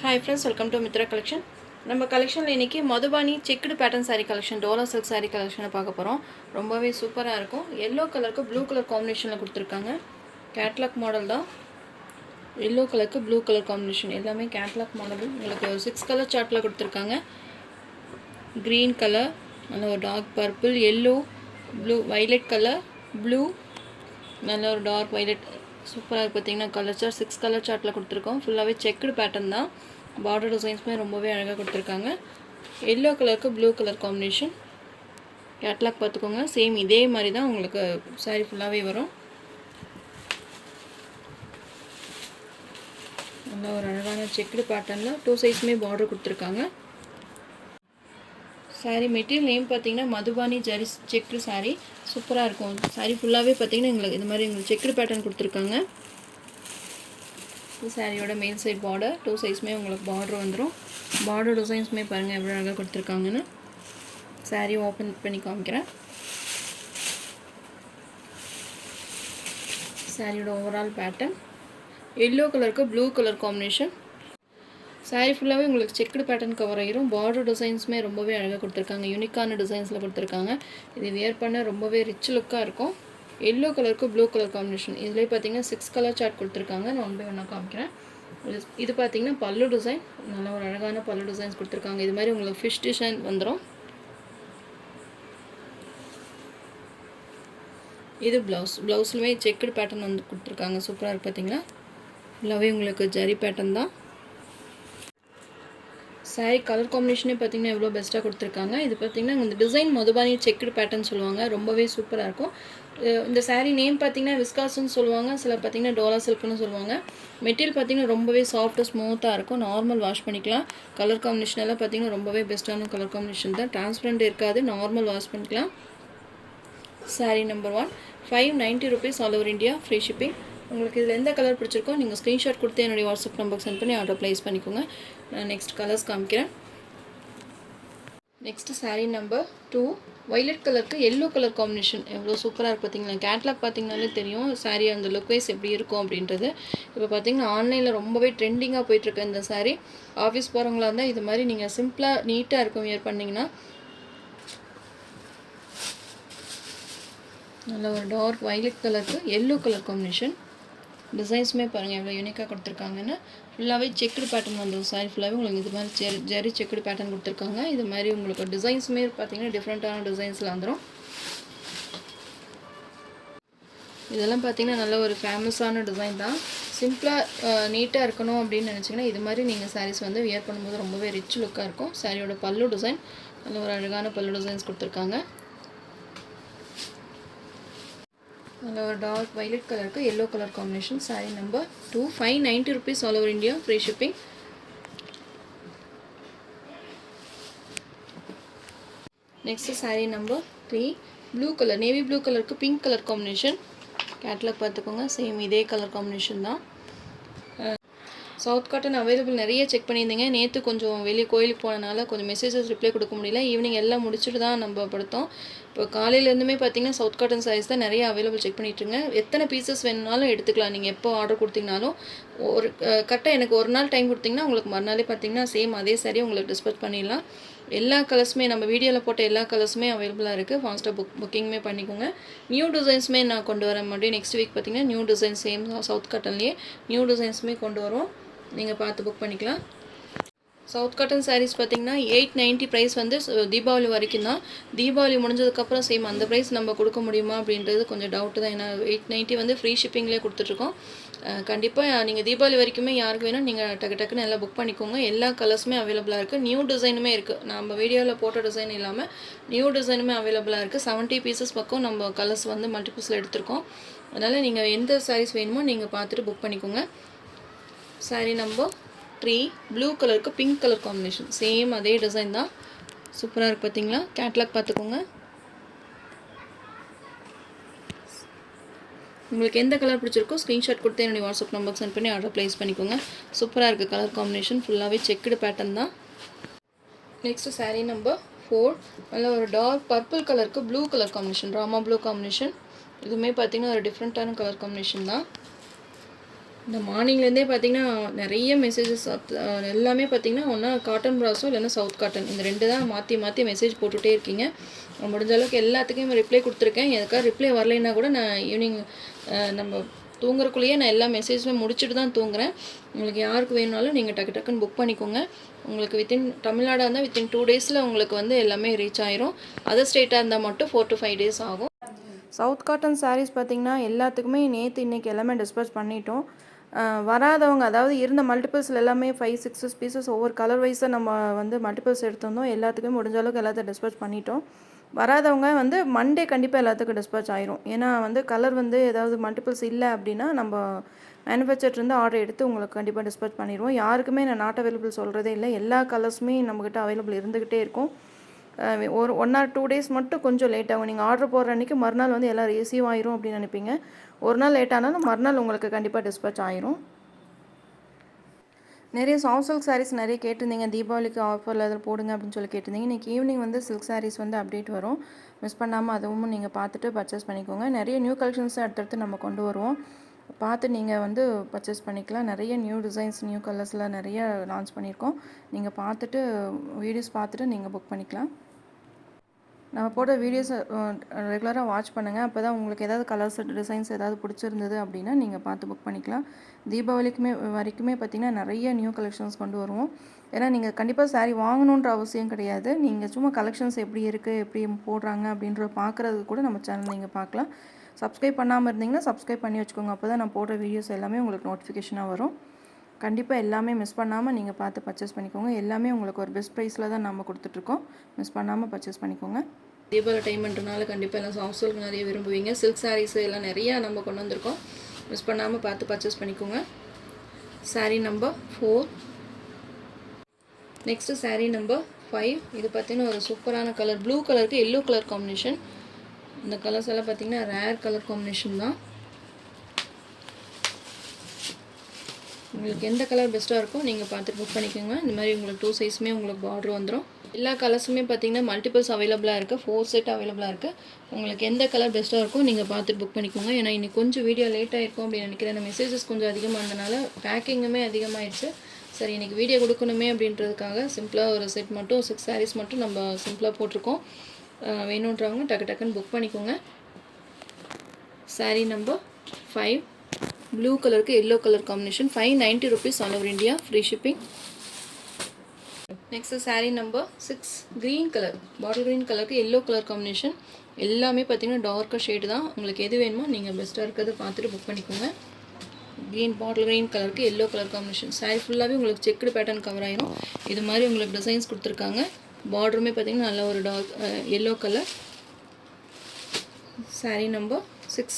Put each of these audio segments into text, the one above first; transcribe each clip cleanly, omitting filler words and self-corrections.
Hi friends, welcome to Mitra collection. நம்ம கலெக்ஷனில் இன்றைக்கி Madhubani checked pattern sari collection Dola silk sari கலெக்ஷனை பார்க்க போகிறோம். ரொம்பவே சூப்பராக இருக்கும். எல்லோ கலருக்கு ப்ளூ கலர் காம்பினேஷனில் கொடுத்துருக்காங்க. கேட்லாக் மாடல் தான். எல்லோ கலருக்கு ப்ளூ கலர் காம்பினேஷன் எல்லாமே கேட்லாக் மாடல். உங்களுக்கு 6 கலர் சார்ட்டில் கொடுத்துருக்காங்க. க்ரீன் கலர், நல்ல ஒரு dark purple, yellow, blue, violet colour, blue, நல்ல ஒரு டார்க் வைலட். சூப்பராக இருக்குது. பார்த்தீங்கன்னா கலர் சார்ட் 6 கலர் சார்ட்டில் கொடுத்துருக்கோம். ஃபுல்லாகவே செக்குடு பேட்டர்ன் தான். பார்டர் டிசைன்ஸுமே ரொம்பவே அழகாக கொடுத்துருக்காங்க. எல்லோ கலருக்கு ப்ளூ கலர் காம்பினேஷன். கேட்லாக் பார்த்துக்கோங்க. சேம் இதே மாதிரி தான் உங்களுக்கு சாரீ ஃபுல்லாகவே வரும். நல்ல ஒரு அழகான செக்குடு பேட்டர்னில் 2 சைஸுமே பார்டர் கொடுத்துருக்காங்க. சாரீ மெட்டீரியல் நேம் பார்த்தீங்கன்னா மதுபானி ஜரி செக்குடு சாரீ. சூப்பராக இருக்கும். சாரீ ஃபுல்லாகவே பார்த்தீங்கன்னா எங்களுக்கு இந்த மாதிரி எங்களுக்கு செக்குடு பேட்டர்ன் கொடுத்துருக்காங்க. சாரியோட மேல் சைட் பார்டர் 2 சைஸுமே உங்களுக்கு பார்டர் வந்துடும். பார்டர் டிசைன்ஸுமே பாருங்கள் எவ்வளோ அழகாக கொடுத்துருக்காங்கன்னு. சாரீ ஓப்பன் பண்ணி காமிக்கிறேன். சாரியோட ஓவரால் பேட்டர்ன் எல்லோ கலருக்கு ப்ளூ கலர் காம்பினேஷன். சாரீ ஃபுல்லாகவே உங்களுக்கு செக்குடு பேட்டர்ன் கவர் ஆகிரும். பார்டர் டிசைன்ஸுமே ரொம்பவே அழகாக கொடுத்துருக்காங்க. யூனிக்கான டிசைன்ஸில் கொடுத்துருக்காங்க. இது வியர் பண்ண ரொம்பவே ரிச் லுக்காக இருக்கும். எல்லோ கலருக்கு ப்ளூ கலர் காம்பினேஷன். இதிலே பார்த்தீங்கன்னா 6 கலர் சார்ட் கொடுத்துருக்காங்க. நான் 1 by 1 காமிக்கிறேன். இது பார்த்தீங்கன்னா பல்லு டிசைன். நல்ல ஒரு அழகான பல்லு டிசைன்ஸ் கொடுத்துருக்காங்க. இது மாதிரி உங்களுக்கு ஃபிஷ் டிசைன் வந்துடும். இது ப்ளவுஸ்லுமே செக்குடு பேட்டர்ன் வந்து கொடுத்துருக்காங்க. சூப்பராக இருக்குது. பார்த்தீங்களா ஃபுல்லாகவே உங்களுக்கு ஜரி பேட்டர்ன் தான். சாரீ கலர் காம்பினேஷனே பார்த்தீங்கன்னா எவ்வளோ பெஸ்ட்டாக கொடுத்துருக்காங்க. இது பார்த்தீங்கன்னா இந்த டிசைன் மதுபானி செக்குடு பேட்டர்ன் சொல்லுவாங்க. ரொம்பவே சூப்பராக இருக்கும். இந்த சாரீ நேம் பார்த்தீங்கன்னா விஸ்காஸ்ன்னு சொல்லுவாங்க. சில பார்த்தீங்கன்னா டோலா சில்க்னு சொல்லுவாங்க. மெட்டீரியல் பார்த்தீங்கன்னா ரொம்பவே சாஃப்ட்டு ஸ்மூத்தாக இருக்கும். நார்மல் வாஷ் பண்ணிக்கலாம். கலர் காம்பினேஷன் எல்லாம் பார்த்தீங்கன்னா ரொம்பவே பெஸ்ட்டான கலர் காம்பினேஷன் தான். டிரான்ஸ்பரண்ட் இருக்காது. நார்மல் வாஷ் பண்ணிக்கலாம். Sari number 1 590 rupees all over India. Free shipping. உங்களுக்கு இதில் எந்த கலர் பிடிச்சிருக்கோ நீங்கள் ஸ்க்ரீன்ஷாட் கொடுத்து என்னுடைய வாட்ஸ்அப் நம்பருக்கு சென்ட் பண்ணி ஆர்டர் ப்ளேஸ் பண்ணிக்கோங்க. நான் நெக்ஸ்ட் கலர்ஸ் காமிக்கிறேன். நெக்ஸ்ட்டு சாரீ நம்பர் 2 வைலட் கலருக்கு எல்லோ கலர் காம்பினேஷன். எவ்வளோ சூப்பராக இருக்குது பார்த்தீங்களா. கேட்லாக் பார்த்தீங்கனாலே தெரியும் சாரீ அந்த லுக் வைஸ் எப்படி இருக்கும் அப்படின்றது. இப்போ பார்த்தீங்கன்னா ஆன்லைனில் ரொம்பவே ட்ரெண்டிங்காக போயிட்டுருக்கு இந்த சாரீ. ஆஃபீஸ் போகிறவங்களா இருந்தால் இது மாதிரி நீங்கள் சிம்பிளாக நீட்டாக இருக்கும் வியர் பண்ணிங்கன்னா. நல்ல ஒரு டார்க் வைலட் கலருக்கு எல்லோ கலர் காம்பினேஷன். டிசைன்ஸுமே பாருங்கள் எவ்வளோ யூனிக்காக கொடுத்துருக்காங்கன்னு. ஃபுல்லாகவே செக்குடு பேட்டர்ன் வந்துடும். சாரி ஃபுல்லாகவே உங்களுக்கு இது மாதிரி ஜரி செக்குடு பேட்டர்ன் கொடுத்துருக்காங்க. இது மாதிரி உங்களுக்கு டிசைன்ஸுமே பார்த்தீங்கன்னா டிஃப்ரெண்ட்டான டிசைன்ஸில் வந்துடும். இதெல்லாம் பார்த்தீங்கன்னா நல்ல ஒரு ஃபேமஸான டிசைன் தான். சிம்பிளாக நீட்டாக இருக்கணும் அப்படின்னு நினச்சிங்கன்னா இது மாதிரி நீங்கள் சாரீஸ் வந்து வியர் பண்ணும்போது ரொம்பவே ரிச் லுக்காக இருக்கும். சாரியோட பல்லு டிசைன் நல்ல ஒரு அழகான பல்லு டிசைன்ஸ் கொடுத்துருக்காங்க. நல்ல ஒரு டார்க் வைலட் கலருக்கு yellow colour combination. Sari number 2 590 rupees all over India. Free shipping. Next sari number 3 blue colour navy blue கலருக்கு பிங்க் கலர் காம்பினேஷன். கேட்லாக் பார்த்துக்கோங்க. சேம் இதே கலர் காம்பினேஷன் தான். சவுத் காட்டன் அவைலபிள் நிறைய செக் பண்ணியிருந்தீங்க. நேற்று கொஞ்சம் வெளியே கோயிலுக்கு போனனால கொஞ்சம் மெசேஜஸ் ரிப்ளை கொடுக்க முடியல. ஈவினிங் எல்லாம் முடிச்சுட்டு தான் நம்ம படுத்தோம். இப்போ காலையிலேருந்துமே பார்த்தீங்கன்னா சவுத் காட்டன் சாரீஸ் தான் நிறைய அவைலபிள் செக் பண்ணிட்டுருங்க. எத்தனை பீசஸ் வேணுனாலும் எடுத்துக்கலாம். நீங்கள் எப்போ ஆர்டர் கொடுத்தீங்கனாலும் ஒரு கரெக்டாக எனக்கு ஒரு நாள் டைம் கொடுத்தீங்கன்னா உங்களுக்கு மறுநாளே பார்த்தீங்கன்னா சேம் அதே சாரீ உங்களுக்கு டிஸ்பேச் பண்ணிடலாம். எல்லா கலர்ஸுமே நம்ம வீடியோவில் போட்ட எல்லா கலர்ஸுமே அவைலபிளாக இருக்குது. ஃபாஸ்ட்டாக புக்கிங்குமே பண்ணிக்கோங்க. நியூ டிசைன்ஸுமே நான் கொண்டு வரேன். மறுபடியும் நெக்ஸ்ட் வீக் பார்த்தீங்கன்னா நியூ டிசைன் சேம் சவுத் காட்டன்லேயே நியூ டிசைன்ஸுமே கொண்டு வரோம். நீங்கள் பார்த்து புக் பண்ணிக்கலாம். சவுத் காட்டன் சாரீஸ் பார்த்தீங்கன்னா 890 ப்ரைஸ் வந்து தீபாவளி வரைக்கும் தான். தீபாவளி முடிஞ்சதுக்கப்புறம் சேம் அந்த ப்ரைஸ் நம்ம கொடுக்க முடியுமா அப்படின்றது கொஞ்சம் டவுட்டு தான். ஏன்னா 890 வந்து ஃப்ரீ ஷிப்பிங்லேயே கொடுத்துட்ருக்கோம். கண்டிப்பாக நீங்கள் தீபாவளி வரைக்குமே யாருக்கு வேணும் நீங்கள் டக்குன்னு எல்லாம் புக் பண்ணிக்கோங்க. எல்லா கலர்ஸுமே அவைலபிளாக இருக்குது. நியூ டிசைனுமே இருக்குது. நம்ம வீடியோவில் போட்ட டிசைன் இல்லாமல் நியூ டிசைனுமே அவைலபிளாக இருக்குது. 70 பீசஸ் பக்கம் நம்ம கலர்ஸ் வந்து மல்டிபிள்ஸில் எடுத்திருக்கோம். அதனால் நீங்கள் எந்த சாரீஸ் வேணுமோ நீங்கள் பார்த்துட்டு புக் பண்ணிக்கோங்க. சாரீ நம்பர் 3 ப்ளூ கலருக்கு பிங்க் கலர் காம்பினேஷன். சேம் அதே டிசைன் தான். சூப்பராக இருக்குது பார்த்தீங்களா. கேட்லாக் பார்த்துக்கோங்க. உங்களுக்கு எந்த கலர் பிடிச்சிருக்கோ ஸ்க்ரீன்ஷாட் கொடுத்து என்னுடைய வாட்ஸ்அப் நம்பருக்கு சென்ட் பண்ணி ஆர்டர் ப்ளேஸ் பண்ணிக்கோங்க. சூப்பராக இருக்குது கலர் காம்பினேஷன். ஃபுல்லாகவே செக்குடு பேட்டர்ன் தான். நெக்ஸ்ட்டு சாரீ நம்பர் 4 நல்ல ஒரு டார்க் பர்பிள் கலருக்கு blue colour combination. Rama blue combination. இதுவுமே பார்த்தீங்கன்னா ஒரு டிஃப்ரெண்ட்டான கலர் காம்பினேஷன் தான். இந்த மார்னிங்லேருந்தே பார்த்தீங்கன்னா நிறைய மெசேஜஸ் எல்லாமே பார்த்தீங்கன்னா ஒன்றா காட்டன் ப்ராஸோ இல்லைன்னா சவுத் காட்டன் இந்த 2 தான் மாற்றி மாற்றி மெசேஜ் போட்டுகிட்டே இருக்கீங்க. முடிஞ்ச அளவுக்கு எல்லாத்துக்கும் ரிப்ளை கொடுத்துருக்கேன். எதுக்காக ரிப்ளை வரலைன்னா கூட நான் ஈவினிங் நம்ம தூங்குறக்குள்ளேயே நான் எல்லா மெசேஜுமே முடிச்சுட்டு தான் தூங்குறேன். உங்களுக்கு யாருக்கு வேணுனாலும் நீங்கள் டக்கு டக்குன்னு புக் பண்ணிக்கோங்க. உங்களுக்கு தமிழ்நாடாக இருந்தால் வித்தின் 2 டேஸில் உங்களுக்கு வந்து எல்லாமே ரீச் ஆயிரும். அதர் ஸ்டேட்டாக இருந்தால் மட்டும் 4 to 5 days ஆகும். சவுத் காட்டன் சாரீஸ் பார்த்திங்கன்னா எல்லாத்துக்குமே நேற்று இன்றைக்கி எல்லாமே டிஸ்பேச் பண்ணிட்டோம். வராதவங்க அதாவது இருந்த மல்டிபிள்ஸில் எல்லாமே 5-6 பீசஸ் ஒவ்வொரு கலர் வைஸாக நம்ம வந்து மல்டிபிள்ஸ் எடுத்திருந்தோம். எல்லாத்துக்குமே முடிஞ்ச அளவுக்கு எல்லாத்தையும் டிஸ்பேச் பண்ணிட்டோம். வராதவங்க வந்து மண்டே கண்டிப்பாக எல்லாத்துக்கும் டிஸ்பேச் ஆயிரும். ஏன்னா வந்து கலர் வந்து ஏதாவது மல்டிபிள்ஸ் இல்லை அப்படின்னா நம்ம மேனுஃபேக்சர்லேருந்து ஆர்டர் எடுத்து உங்களுக்கு கண்டிப்பாக டிஸ்பேச் பண்ணிடுவோம். யாருக்குமே நான் நாட் அவைலபிள் சொல்கிறதே இல்லை. எல்லா கலர்ஸுமே நம்மக்கிட்ட அவைலபிள் இருந்துக்கிட்டே இருக்கும். ஒரு 1 or 2 days மட்டும் கொஞ்சம் லேட் ஆகும். நீங்கள் ஆர்டர் போடுற அன்றைக்கி மறுநாள் வந்து எல்லாம் ரிசீவ் ஆயிரும் அப்படின்னு நினைப்பீங்க. ஒரு நாள் லேட் ஆனாலும் மறுநாள் உங்களுக்கு கண்டிப்பாக டிஸ்பேச் ஆயிரும். நிறைய சாஃப்ட் சில்க் சாரீஸ் நிறைய கேட்டிருந்தீங்க. தீபாவளிக்கு ஆஃபரில் அதில் போடுங்க அப்படின்னு சொல்லி கேட்டிருந்தீங்க. இன்றைக்கி ஈவினிங் வந்து சில்க் சாரீஸ் வந்து அப்டேட் வரும். மிஸ் பண்ணாமல் அதுவும் நீங்கள் பார்த்துட்டு பர்ச்சேஸ் பண்ணிக்கோங்க. நிறைய நியூ கலெக்ஷன்ஸ் அடுத்தடுத்து நம்ம கொண்டு வருவோம். பார்த்து நீங்கள் வந்து பர்ச்சேஸ் பண்ணிக்கலாம். நிறைய நியூ டிசைன்ஸ் நியூ கலர்ஸில் நிறைய லான்ச் பண்ணியிருக்கோம். நீங்கள் பார்த்துட்டு வீடியோஸ் பார்த்துட்டு நீங்கள் புக் பண்ணிக்கலாம். நம்ம போட்ட வீடியோஸை ரெகுலராக வாட்ச் பண்ணுங்கள். அப்போ தான் உங்களுக்கு ஏதாவது கலர்ஸ் டிசைன்ஸ் ஏதாவது பிடிச்சிருந்தது அப்படின்னா நீங்கள் பார்த்து புக் பண்ணிக்கலாம். தீபாவளிக்குமே வரைக்குமே பார்த்திங்கன்னா நிறைய நியூ கலெக்ஷன்ஸ் கொண்டு வருவோம். ஏன்னா நீங்கள் கண்டிப்பாக சாரீ வாங்கணுன்ற அவசியம் கிடையாது. நீங்கள் சும்மா கலெக்ஷன்ஸ் எப்படி இருக்குது எப்படி போடுறாங்க அப்படின்ற பார்க்குறது கூட நம்ம சேனல் நீங்கள் பார்க்கலாம். சப்ஸ்கிரைப் பண்ணாமல் இருந்தீங்கன்னா சப்ஸ்கிரைப் பண்ணி வச்சுக்கோங்க. அப்போ தான் நான் போடுற வீடியோஸ் எல்லாமே உங்களுக்கு நோட்டிஃபிகேஷனாக வரும். கண்டிப்பாக எல்லாமே மிஸ் பண்ணாமல் நீங்கள் பார்த்து பர்ச்சேஸ் பண்ணிக்கோங்க. எல்லாமே உங்களுக்கு ஒரு பெஸ்ட் ப்ரைஸில் தான் நம்ம கொடுத்துட்ருக்கோம். மிஸ் பண்ணாமல் பர்ச்சேஸ் பண்ணிக்கோங்க. தீபாவளி டைம்ன்றனால கண்டிப்பாக எல்லாம் சாஃப்ட் சில்க் நிறைய விரும்புவீங்க. சில்க் சாரீஸ் எல்லாம் நிறையா நம்ம கொண்டு வந்திருக்கோம். மிஸ் பண்ணாமல் பார்த்து பர்ச்சேஸ் பண்ணிக்கோங்க. Sari number 4. Next sari number 5. இது பார்த்திங்கன்னா ஒரு சூப்பரான கலர், ப்ளூ கலருக்கு எல்லோ கலர் காம்பினேஷன். இந்த கலர்ஸ் எல்லாம் பார்த்திங்கன்னா ரேர் கலர் காம்பினேஷன் தான். உங்களுக்கு எந்த கலர் பெஸ்ட்டாக இருக்கோ நீங்கள் பார்த்துட்டு புக் பண்ணிக்கோங்க. இந்த மாதிரி உங்களுக்கு 2 சைஸுமே உங்களுக்கு பார்டர் வந்துடும். எல்லா கலர்ஸுமே பார்த்திங்கன்னா மல்டிபிள்ஸ் அவைலபிளாக இருக்குது. 4 செட் அவைலபிளாக இருக்குது. உங்களுக்கு எந்த கலர் பெஸ்ட்டாக இருக்கோ நீங்கள் பார்த்துட்டு புக் பண்ணிக்கோங்க. ஏன்னா இன்றைக்கி கொஞ்சம் வீடியோ லேட் ஆகிருக்கும் அப்படின்னு நினைக்கிறேன். அந்த மெசேஜஸ் கொஞ்சம் அதிகமாக இருந்தனால பேக்கிங்குமே அதிகமாகிடுச்சு. சரி இன்றைக்கி வீடியோ கொடுக்கணுமே அப்படின்றதுக்காக சிம்பிளாக ஒரு செட் மட்டும் 6 சாரீஸ் மட்டும் நம்ம சிம்பிளாக போட்டிருக்கோம். வேணுன்றவங்க டக்கு டக்குன்னு புக் பண்ணிக்கோங்க. சாரீ நம்பர் 5. ப்ளூ கலருக்கு yellow colour combination. 590 rupees all over India. Free shipping. Next sari number 6. Green colour, bottle green கலருக்கு எல்லோ கலர் காம்பினேஷன். எல்லாமே பார்த்தீங்கன்னா டார்க்கர் ஷேடு தான். உங்களுக்கு எது வேணுமோ நீங்கள் பெஸ்ட்டாக இருக்கிறத பார்த்துட்டு புக் பண்ணிக்கோங்க. க்ரீன் பாட்டில் க்ரீன் கலருக்கு எல்லோ கலர் காம்பினேஷன். சாரீ ஃபுல்லாகவே உங்களுக்கு செக்குடு பேட்டர்ன் கவர் ஆயிரும். இது மாதிரி உங்களுக்கு டிசைன்ஸ் கொடுத்துருக்காங்க. பார்டருமே பார்த்தீங்கன்னா நல்ல ஒரு dark yellow colour. Sari number 6.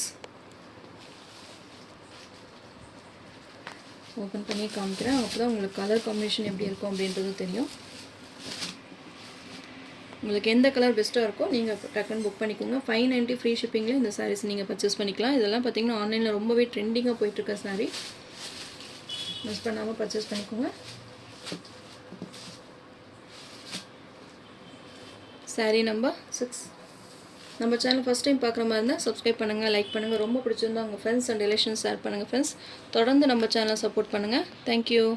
Open பண்ணி காமிக்கிறேன். அப்போ தான் உங்களுக்கு கலர் காம்பினேஷன் எப்படி இருக்கும் அப்படின்றது தெரியும். உங்களுக்கு எந்த கலர் பெஸ்ட்டாக இருக்கோ நீங்கள் டக்குன்னு புக் பண்ணிக்கோங்க. 590 ஃப்ரீ ஷிப்பிங்கில் இந்த சாரீஸ் நீங்கள் பர்ச்சேஸ் பண்ணிக்கலாம். இதெல்லாம் பார்த்திங்கன்னா ஆன்லைனில் ரொம்பவே ட்ரெண்டிங்காக போயிட்டுருக்க சாரீ. மிஸ் பண்ணாமல் பர்ச்சேஸ் பண்ணிக்கோங்க. சாரீ நம்பர் 6. நம்ம சேனல் ஃபஸ்ட் டைம் பார்க்குற மாதிரி இருந்தால் சப்ஸ்கிரைப் பண்ணுங்கள், லைக் பண்ணுங்கள். ரொம்ப பிடிச்சிருந்தா உங்கள் ஃப்ரெண்ட்ஸ் அண்ட் ரிலேஷன்ஸ் ஷேர் பண்ணுங்கள் ஃப்ரெண்ட்ஸ். தொடர்ந்து நம்ம சேனலை சப்போர்ட் பண்ணுங்கள். தேங்க்யூ.